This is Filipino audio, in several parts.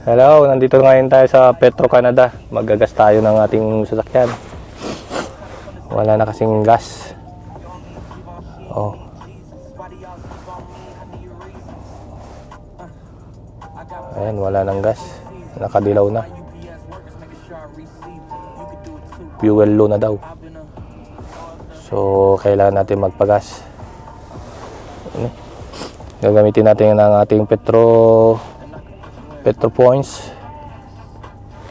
Hello, nandito ngayon tayo sa Petro Canada. Maggagas tayo ng ating sasakyan. Wala na kasing gas. Oh. Ayan, wala nang gas. Nakadilaw na. Fuel low na daw. So, kailangan natin magpagas. Gagamitin natin ang ating Petro points.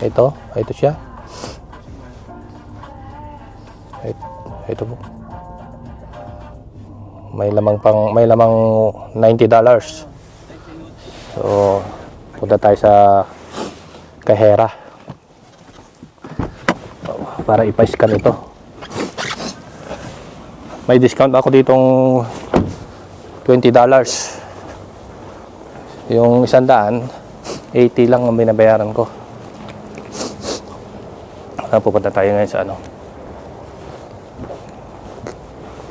Ito siya. Ito po. May lamang $90. So, punta tayo sa Kahera para ipa-scan ito. May discount ako ditong $20. Yung 100, 80 lang ang binabayaran ko. Pupunta tayo ngayon sa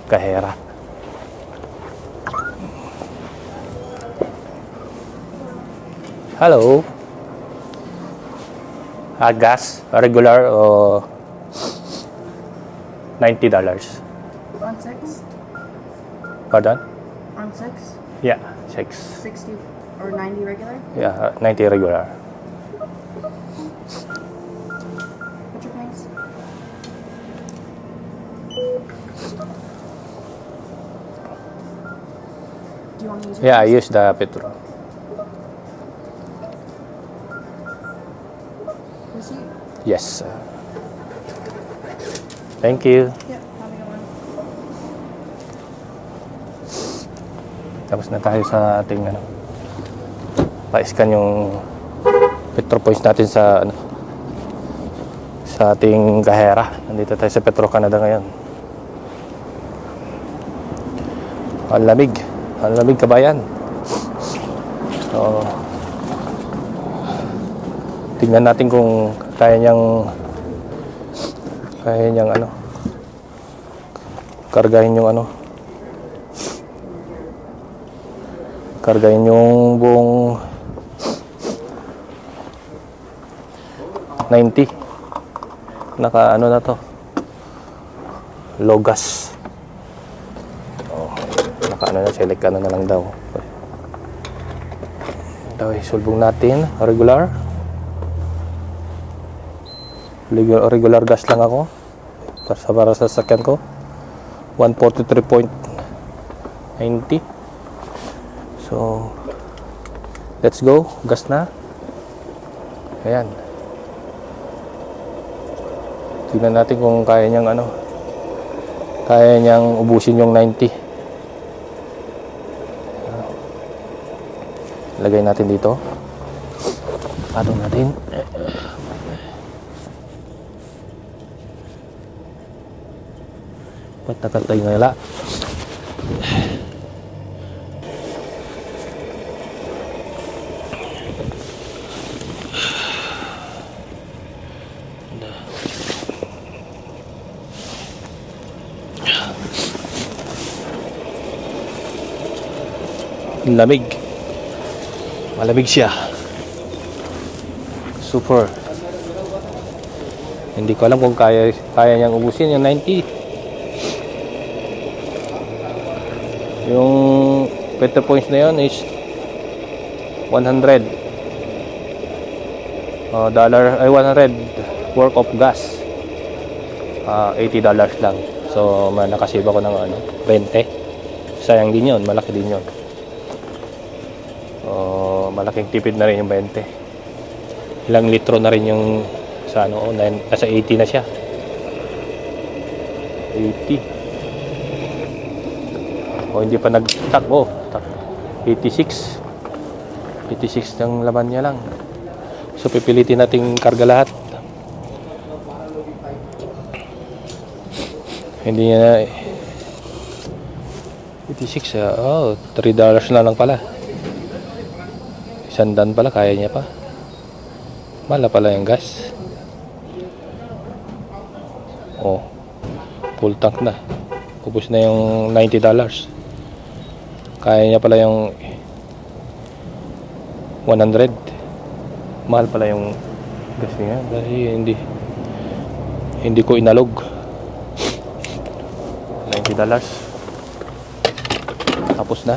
Kahera. Hello. Gas, regular o $90. On 6? Pardon? On 6? Yeah, 6. 60 or 90 regular? Yeah, 90 regular. What's your price? Do you want to use your Yeah, I price? use the petrol. Receipt? Yes. Thank you. Yep, have a good one. Tapos na tayo sa ating pa-scan yung Petro points natin sa sa ating Kahera. Nandito tayo sa Petro Canada ngayon. Ang lamig kabayan. So, tingnan natin kung kaya niyang kargahin yung buong 90. Naka na to, low gas. Naka na, select na lang daw. Ito, isulbong natin regular gas lang ako para sa sasakyan ko. 143.90. So, let's go. Gas na. Ayan. Tingnan natin kung kaya niyang ubusin yung 90. Lagay natin dito. Patong natin. Patakatay nga nila. Lamig. Malamig siya. Super. Hindi ko alam kung kaya niyang ubusin yung 90. Yung Petro points na yun is 100 $100 worth of gas. $80 lang. So, nakasave ako ng 20. Sayang din yun, malaki din yun. Malaking tipid na rin yung 20. Ilang litro na rin yung sa nasa 80 na siya. 80. Hindi pa nag-stack. 86 ng laman niya lang. So, pipilitin natin karga lahat. Hindi niya na 86. $3 na lang pala. $100 pala, kaya niya pa. Mala pala yung gas. Full tank na. Ubus na yung $90. Kaya niya pala yung 100. Mahal pala yung gas niya dahil hindi ko inalog. $90. Tapos na.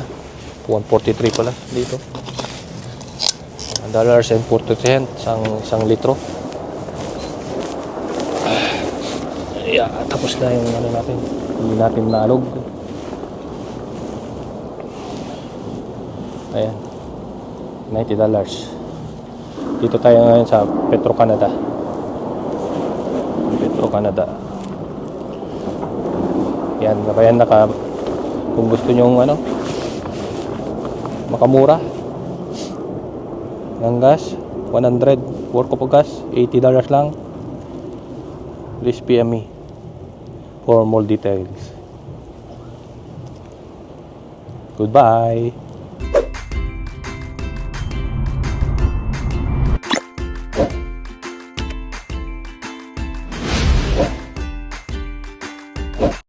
143 pala dito. $1.40 isang litro. Yeah, tapos na yung ano natin. Hindi natin naalog. Ayan. $90. Dito tayo ngayon sa Petro-Canada. Petro-Canada. Yan, kung gusto nyong makamura ng gas, 100 worth of gas, $80 lang. Please PM me for more details. Goodbye.